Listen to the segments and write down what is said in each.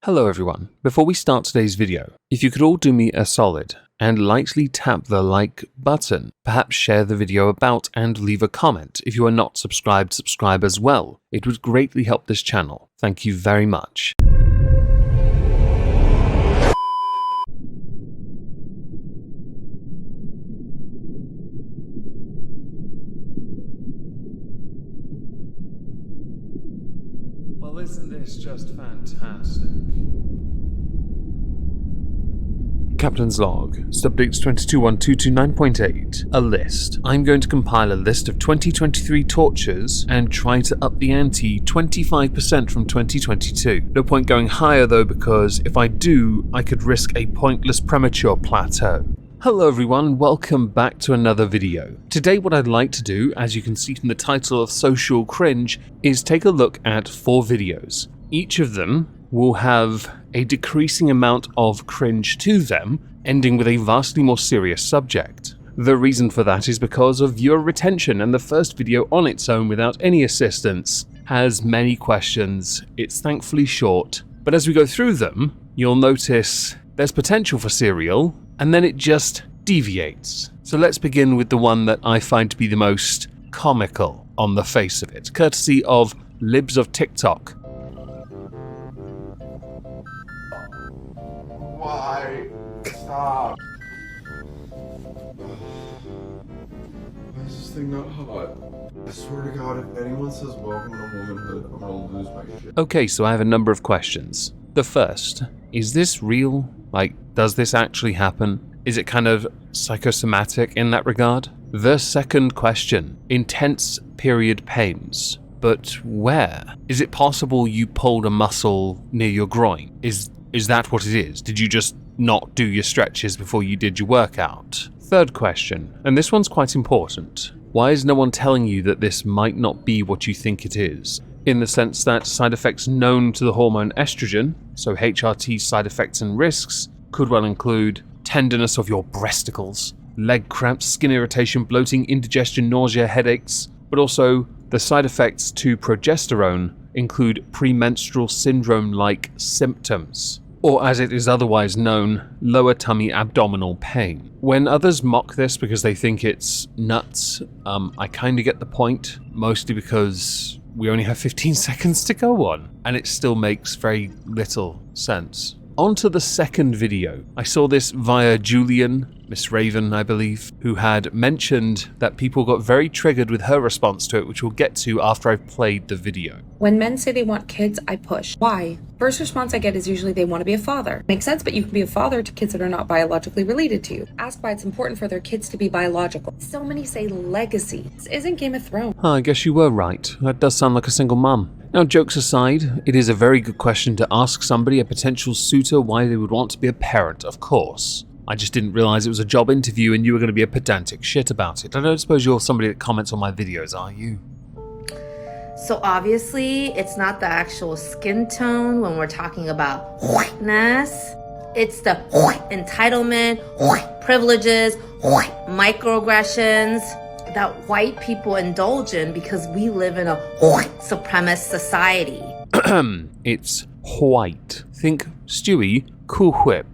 Hello everyone. Before we start today's video, if you could all do me a solid and lightly tap the like button, perhaps share the video about and leave a comment. If you are not subscribed, subscribe as well. It would greatly help this channel. Thank you very much. Well, isn't this just fantastic? Captain's Log, Subdates 221229.8, a list. I'm going to compile a list of 2023 tortures and try to up the ante 25% from 2022. No point going higher though, because if I do, I could risk a pointless premature plateau. Hello everyone, welcome back to another video. Today what I'd like to do, as you can see from the title of Social Cringe, is take a look at 4 videos. Each of them will have a decreasing amount of cringe to them, ending with a vastly more serious subject. The reason for that is because of viewer retention, and the first video on its own without any assistance has many questions. It's thankfully short, but as we go through them, you'll notice there's potential for serial, and then it just deviates. So let's begin with the one that I find to be the most comical on the face of it, courtesy of Libs of TikTok. Why? Stop. Why is this thing not hot? I swear to God, if anyone says welcome to womanhood, I'm gonna lose my shit. Okay, so I have a number of questions. The first, is this real? Like, does this actually happen? Is it kind of psychosomatic in that regard? The second question, intense period pains. But where? Is it possible you pulled a muscle near your groin? Is that what it is? Did you just not do your stretches before you did your workout? Third question, and this one's quite important. Why is no one telling you that this might not be what you think it is? In the sense that side effects known to the hormone estrogen, so HRT side effects and risks, could well include tenderness of your breasticles, leg cramps, skin irritation, bloating, indigestion, nausea, headaches, but also the side effects to progesterone include premenstrual syndrome-like symptoms, or as it is otherwise known, lower tummy abdominal pain. When others mock this because they think it's nuts, I kinda get the point, mostly because we only have 15 seconds to go on, and it still makes very little sense. On to the second video. I saw this via Julian, Miss Raven, I believe, who had mentioned that people got very triggered with her response to it, which we'll get to after I've played the video. When men say they want kids, I push. Why? First response I get is usually they want to be a father. Makes sense, but you can be a father to kids that are not biologically related to you. Ask why it's important for their kids to be biological. So many say legacy. This isn't Game of Thrones. I guess you were right. That does sound like a single mum. Now, jokes aside, it is a very good question to ask somebody, a potential suitor, why they would want to be a parent, of course. I just didn't realize it was a job interview and you were going to be a pedantic shit about it. I don't suppose you're somebody that comments on my videos, are you? So obviously, it's not the actual skin tone when we're talking about whiteness. It's the entitlement, privileges, microaggressions that white people indulge in because we live in a supremacist society. It's white. Think Stewie, Cool Whip.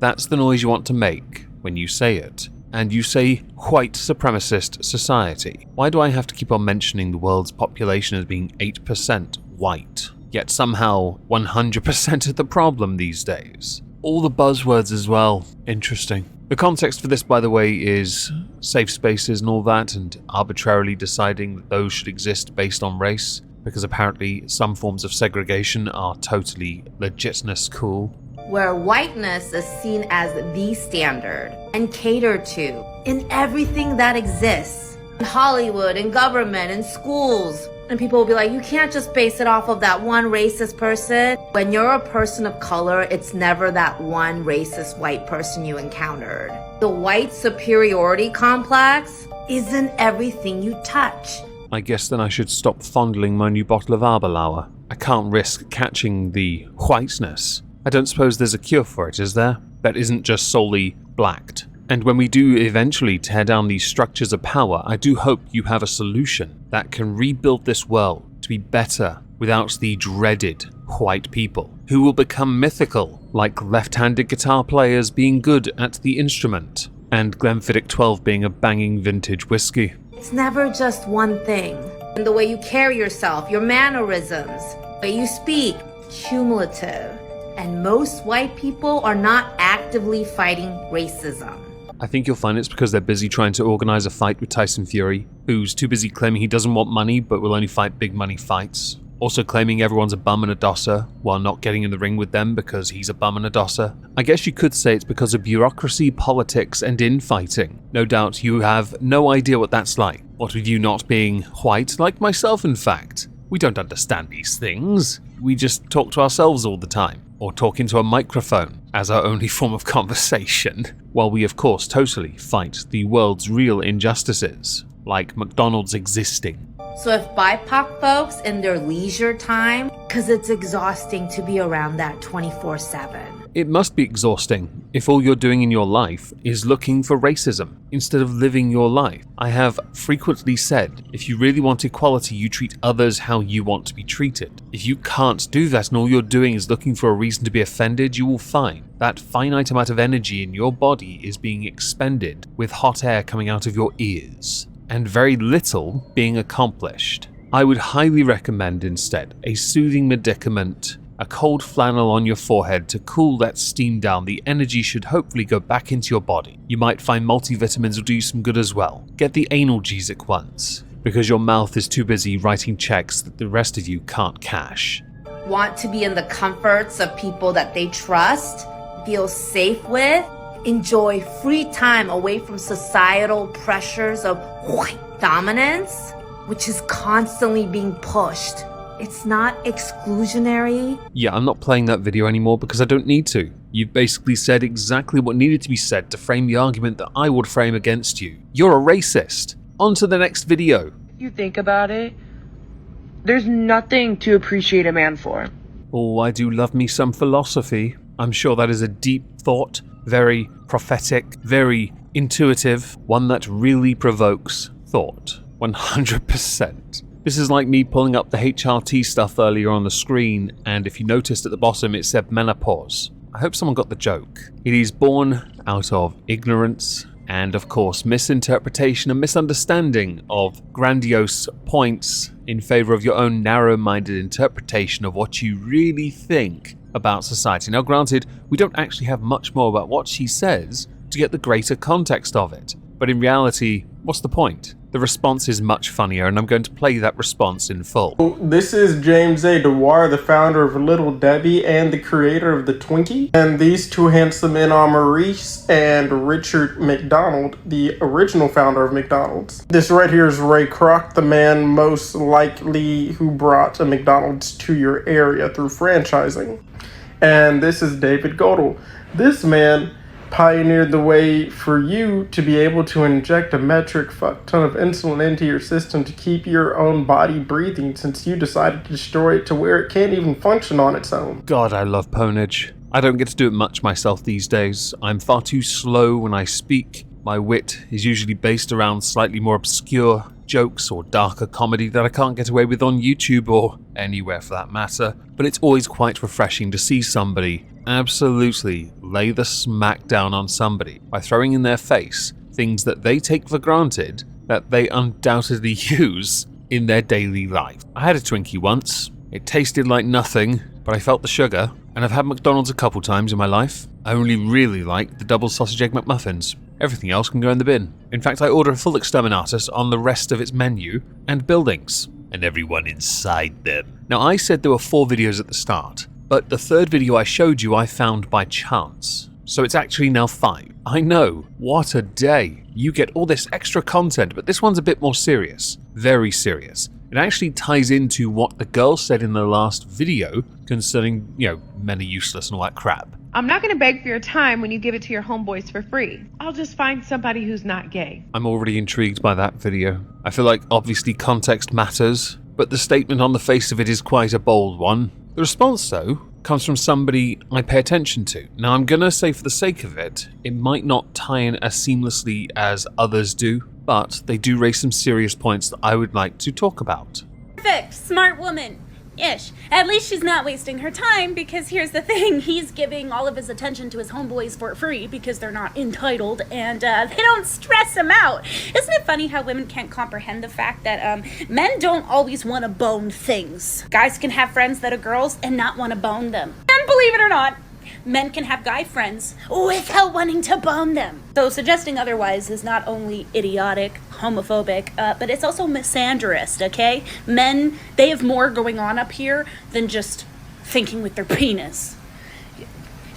That's the noise you want to make when you say it. And you say white supremacist society. Why do I have to keep on mentioning the world's population as being 8% white? Yet somehow 100% of the problem these days. All the buzzwords as well. Interesting. The context for this, by the way, is safe spaces and all that, and arbitrarily deciding that those should exist based on race, because apparently some forms of segregation are totally legitness cool. Where whiteness is seen as the standard and catered to in everything that exists. In Hollywood, in government, in schools. And people will be like, you can't just base it off of that one racist person. When you're a person of color, it's never that one racist white person you encountered. The white superiority complex isn't everything you touch. I guess then I should stop fondling my new bottle of Arbelauer. I can't risk catching the whiteness. I don't suppose there's a cure for it, is there? That isn't just solely blacked. And when we do eventually tear down these structures of power, I do hope you have a solution that can rebuild this world to be better without the dreaded white people who will become mythical, like left-handed guitar players being good at the instrument, and Glenfiddich 12 being a banging vintage whiskey. It's never just one thing. And the way you carry yourself, your mannerisms, the way you speak, cumulative. And most white people are not actively fighting racism. I think you'll find it's because they're busy trying to organize a fight with Tyson Fury, who's too busy claiming he doesn't want money but will only fight big money fights. Also claiming everyone's a bum and a dosser, while not getting in the ring with them because he's a bum and a dosser. I guess you could say it's because of bureaucracy, politics, and infighting. No doubt you have no idea what that's like. What with you not being white, like myself in fact. We don't understand these things. We just talk to ourselves all the time, or talk into a microphone as our only form of conversation, while we of course totally fight the world's real injustices, like McDonald's existing. So if BIPOC folks in their leisure time, because it's exhausting to be around that 24/7. It must be exhausting if all you're doing in your life is looking for racism instead of living your life. I have frequently said, if you really want equality, you treat others how you want to be treated. If you can't do that and all you're doing is looking for a reason to be offended, you will find that finite amount of energy in your body is being expended with hot air coming out of your ears, and very little being accomplished. I would highly recommend instead a soothing medicament, a cold flannel on your forehead to cool that steam down. The energy should hopefully go back into your body. You might find multivitamins will do you some good as well. Get the analgesic ones, because your mouth is too busy writing checks that the rest of you can't cash. Want to be in the comforts of people that they trust, feel safe with, enjoy free time away from societal pressures of white dominance, which is constantly being pushed. It's not exclusionary. Yeah, I'm not playing that video anymore because I don't need to. You've basically said exactly what needed to be said to frame the argument that I would frame against you. You're a racist. On to the next video. If you think about it, there's nothing to appreciate a man for. Oh, I do love me some philosophy. I'm sure that is a deep thought, very prophetic, very intuitive, one that really provokes thought. 100%. This is like me pulling up the HRT stuff earlier on the screen, and if you noticed at the bottom it said menopause. I hope someone got the joke. It is born out of ignorance and, of course, misinterpretation and misunderstanding of grandiose points in favor of your own narrow-minded interpretation of what you really think about society. Now, granted, we don't actually have much more about what she says to get the greater context of it, but in reality, what's the point? The response is much funnier, and I'm going to play that response in full. This is James A. Dewar, the founder of Little Debbie and the creator of the Twinkie. And these two handsome men are Maurice and Richard McDonald, the original founder of McDonald's. This right here is Ray Kroc, the man most likely who brought a McDonald's to your area through franchising. And this is David Godel. This man pioneered the way for you to be able to inject a metric fuck ton of insulin into your system to keep your own body breathing, since you decided to destroy it to where it can't even function on its own. God, I love ponage. I don't get to do it much myself these days. I'm far too slow when I speak. My wit is usually based around slightly more obscure jokes or darker comedy that I can't get away with on YouTube or anywhere for that matter, but it's always quite refreshing to see somebody absolutely lay the smack down on somebody by throwing in their face things that they take for granted that they undoubtedly use in their daily life. I had a Twinkie once. It tasted like nothing, but I felt the sugar, and I've had McDonald's a couple times in my life. I only really like the double sausage egg McMuffins. Everything else can go in the bin. In fact, I order a full exterminatus on the rest of its menu and buildings, and everyone inside them. Now, I said there were 4 videos at the start, but the third video I showed you I found by chance. So it's actually now 5. I know, what a day. You get all this extra content, but this one's a bit more serious. Very serious. It actually ties into what the girl said in the last video concerning, men are useless and all that crap. I'm not going to beg for your time when you give it to your homeboys for free. I'll just find somebody who's not gay. I'm already intrigued by that video. I feel like obviously context matters, but the statement on the face of it is quite a bold one. The response, though, comes from somebody I pay attention to. Now, I'm gonna say for the sake of it, it might not tie in as seamlessly as others do, but they do raise some serious points that I would like to talk about. Perfect, smart woman. Ish. At least she's not wasting her time, because here's the thing, he's giving all of his attention to his homeboys for free because they're not entitled, and they don't stress him out. Isn't it funny how women can't comprehend the fact that men don't always want to bone things? Guys can have friends that are girls and not want to bone them. And believe it or not, men can have guy friends without wanting to bone them. So suggesting otherwise is not only idiotic, homophobic, but it's also misandrist, okay? Men, they have more going on up here than just thinking with their penis,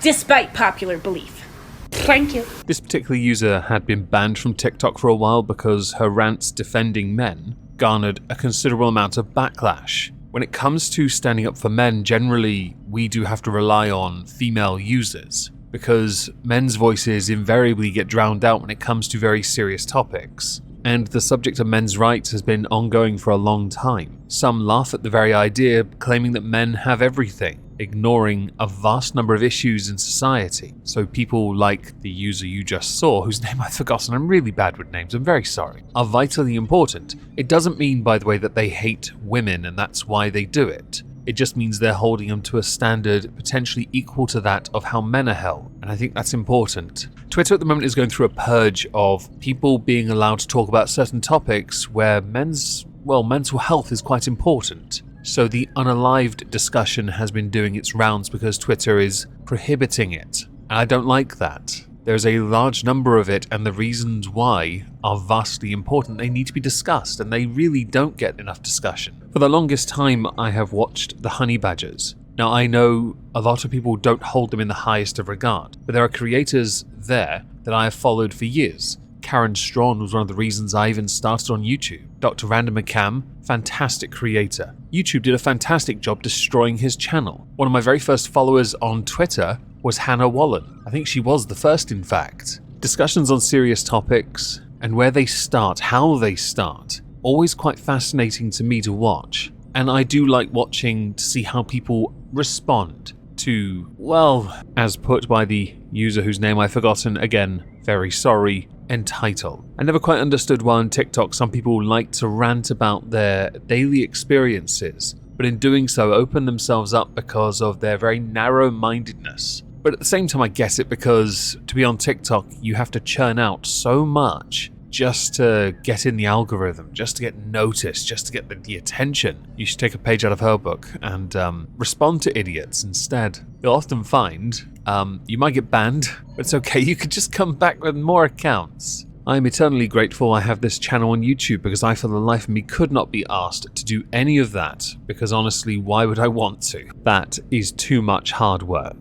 despite popular belief. Thank you. This particular user had been banned from TikTok for a while because her rants defending men garnered a considerable amount of backlash. When it comes to standing up for men, generally we do have to rely on female users, because men's voices invariably get drowned out when it comes to very serious topics. And the subject of men's rights has been ongoing for a long time. Some laugh at the very idea, claiming that men have everything, ignoring a vast number of issues in society. So people like the user you just saw, whose name I've forgotten, I'm really bad with names, I'm very sorry, are vitally important. It doesn't mean, by the way, that they hate women and that's why they do it. It just means they're holding them to a standard potentially equal to that of how men are held. And I think that's important. Twitter at the moment is going through a purge of people being allowed to talk about certain topics where mental health is quite important. So the unalived discussion has been doing its rounds because Twitter is prohibiting it. And I don't like that. There's a large number of it, and the reasons why are vastly important. They need to be discussed, and they really don't get enough discussion. For the longest time, I have watched the honey badgers. Now, I know a lot of people don't hold them in the highest of regard, but there are creators there that I have followed for years. Karen Strawn was one of the reasons I even started on YouTube. Dr. Random McCam, fantastic creator. YouTube did a fantastic job destroying his channel. One of my very first followers on Twitter was Hannah Wallen. I think she was the first, in fact. Discussions on serious topics and where they start, how they start, always quite fascinating to me to watch. And I do like watching to see how people respond to, well, as put by the user whose name I've forgotten, again, very sorry, entitled. I never quite understood why on TikTok some people like to rant about their daily experiences, but in doing so open themselves up because of their very narrow-mindedness. But at the same time I get it, because to be on TikTok you have to churn out so much just to get in the algorithm, just to get noticed, just to get the attention. You should take a page out of her book and respond to idiots instead. You'll often find you might get banned, but it's okay, you could just come back with more accounts. I'm eternally grateful I have this channel on YouTube, because I for the life of me could not be asked to do any of that, because honestly, why would I want to? That is too much hard work.